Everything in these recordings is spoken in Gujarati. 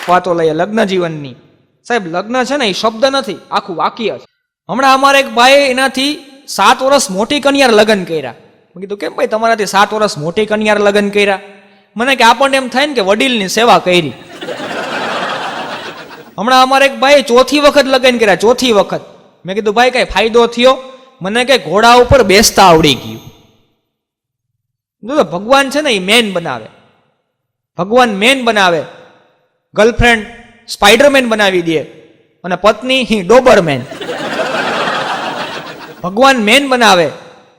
વાતો લઈએ લગ્ન જીવનની. સાહેબ લગ્ન છે ને એ શબ્દ નથી, આખું વાક્ય છે. હમણાં અમારે એક ભાઈ એનાથી 7 વર્ષ મોટી કન્યાર લગ્ન કર્યા. મેં કીધું કેમ ભાઈ તમારાથી 7 વર્ષ મોટી કન્યાર લગ્ન કર્યા? મને કે આપણને એમ થાય ને કે વડીલની સેવા કરી. હમણાં અમારે એક ભાઈ 4થી વખત લગ્ન કર્યા, 4થી વખત. મેં કીધું ભાઈ કઈ ફાયદો થયો? મને કે ઘોડા ઉપર બેસતા આવડી ગયું. ભગવાન છે ને એ મેન બનાવે, ભગવાન મેન બનાવે. ગર્લફ્રેન્ડ સ્પાઈડરમેન બનાવી દે અને પત્ની ડોબરમેન. ભગવાન મેન બનાવે,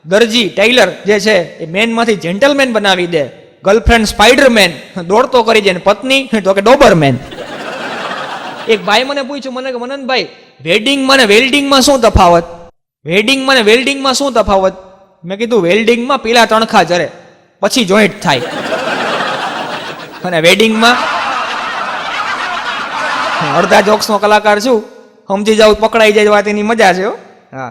દરજી ટેલર જે છે એ મેનમાંથી જેન્ટલમેન બનાવી દે. ગર્લફ્રેન્ડ સ્પાઈડરમેન દોડતો કરી દે અને પત્ની તો કે ડોબરમેન. એક ભાઈ મને પૂછ્યું, મને કે મનનભાઈ વેડિંગમાં ને વેલ્ડિંગમાં શું તફાવત? વેડિંગમાં ને વેલ્ડિંગમાં શું તફાવત? મેં કીધું વેલ્ડિંગમાં પીલા તણખા જરે પછી જોઈન્ટ થાય, અને વેડિંગમાં અડધા જોક્સનો કલાકાર છું, સમજી જાવ પકડાઈ જાય વાત એની મજા છે. હા,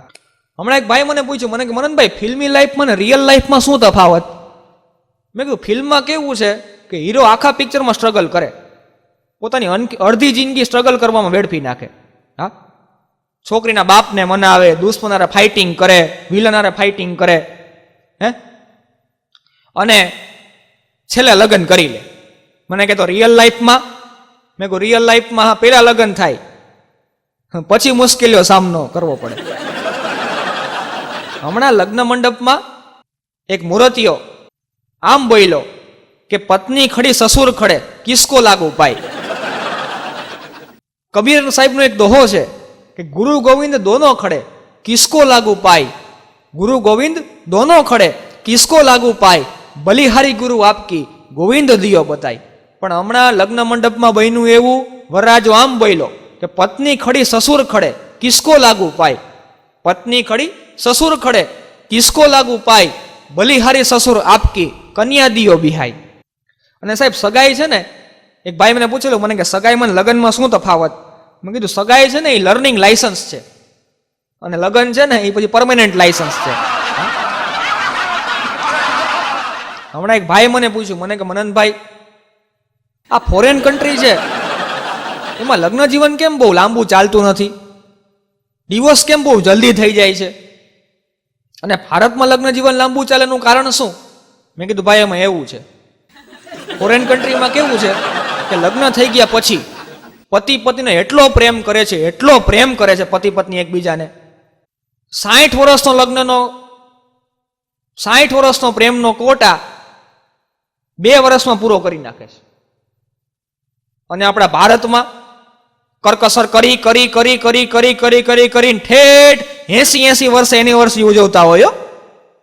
હમણાં એક ભાઈ મને પૂછ્યું, મને કે મનનભાઈ ફિલ્મી લાઈફમાં ને રિયલ લાઈફમાં શું તફાવત? મેં કીધું ફિલ્મમાં કેવું છે કે હીરો આખા પિક્ચરમાં સ્ટ્રગલ કરે, પોતાની અડધી જિંદગી સ્ટ્રગલ કરવામાં વેડફી નાખે. હા, છોકરીના બાપને મનાવે, દુશ્મનારે ફાઇટિંગ કરે, વિલનારે ફાઇટિંગ કરે, હે, અને છેલ્લે લગ્ન કરી લે. મને કહેતો રિયલ લાઈફમાં? મેં કહું રિયલ લાઈફમાં પેલા લગ્ન થાય પછી મુશ્કેલીઓ સામનો કરવો પડે. હમણાં લગ્ન મંડપમાં એક મૂર્તિઓ આમ બોલ્યો કે પત્ની ખડી સસુર ખડે, કિસકો લાગુ પાય. કબીર સાહેબનો એક દોહો છે કે ગુરુ ગોવિંદ દોનો ખડે, કિસકો લાગુ પાય. ગુરુ ગોવિંદ દોનો ખડે, કિસકો લાગુ પાય. બલિહારી ગુરુ આપકી, ગોવિંદ દિયો બતાય. પણ હમણાં લગ્ન મંડપમાં બન્યું એવું, વરરાજો આમ બોલ્યો કે પત્ની ખડી સસુર ખડે, કિસકો લાગુ પાય. પત્ની ખડી સસુર ખડે, કિસકો લાગુ પાય. બલિહારી સસુર આપકી, કન્યા દિયો બિહાય. અને સાહેબ સગાઈ છે ને, એક ભાઈ મને પૂછેલું, મને કે સગાઈમાં લગ્નમાં શું તફાવત? મેં કીધું સગાઈ છે ને એ લર્નિંગ લાયસન્સ છે, અને લગ્ન છે ને એ પછી પરમેનન્ટ લાયસન્સ છે. હમણાં એક ભાઈ મને પૂછ્યું, મને કે મનનભાઈ આ ફોરેન કન્ટ્રી છે એમાં લગ્ન જીવન કેમ બહુ લાંબુ ચાલતું નથી? ડિવોર્સ કેમ બહુ જલ્દી થઈ જાય છે? અને ભારતમાં લગ્ન જીવન લાંબુ ચાલેનું કારણ શું? મેં કીધું ભાઈ એમાં એવું છે, ફોરેન કન્ટ્રીમાં કેવું છે કે લગ્ન થઈ ગયા પછી પતિ પત્નીને એટલો પ્રેમ કરે છે, એટલો પ્રેમ કરે છે પતિ પત્ની એકબીજાને, 60 વર્ષનો લગ્નનો 60 વર્ષનો પ્રેમનો કોટા 2 વર્ષમાં પૂરો કરી નાખે છે. અને આપણા ભારતમાં કરકસર કરી કરી કરી કરી કરી કરી કરી કરીને ઠેઠ 80 વર્ષે એનિવર્સરી ઉજવતા હોય.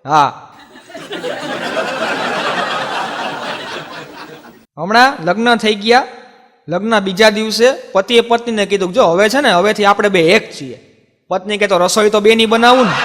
હા, હમણાં લગ્ન થઈ ગયા, લગ્ન બીજા દિવસે પતિએ પત્નીને કીધું જો હવે છે ને હવેથી આપણે બે એક છીએ. પત્ની કે તો રસોઈ તો બે ની બનાવું ને.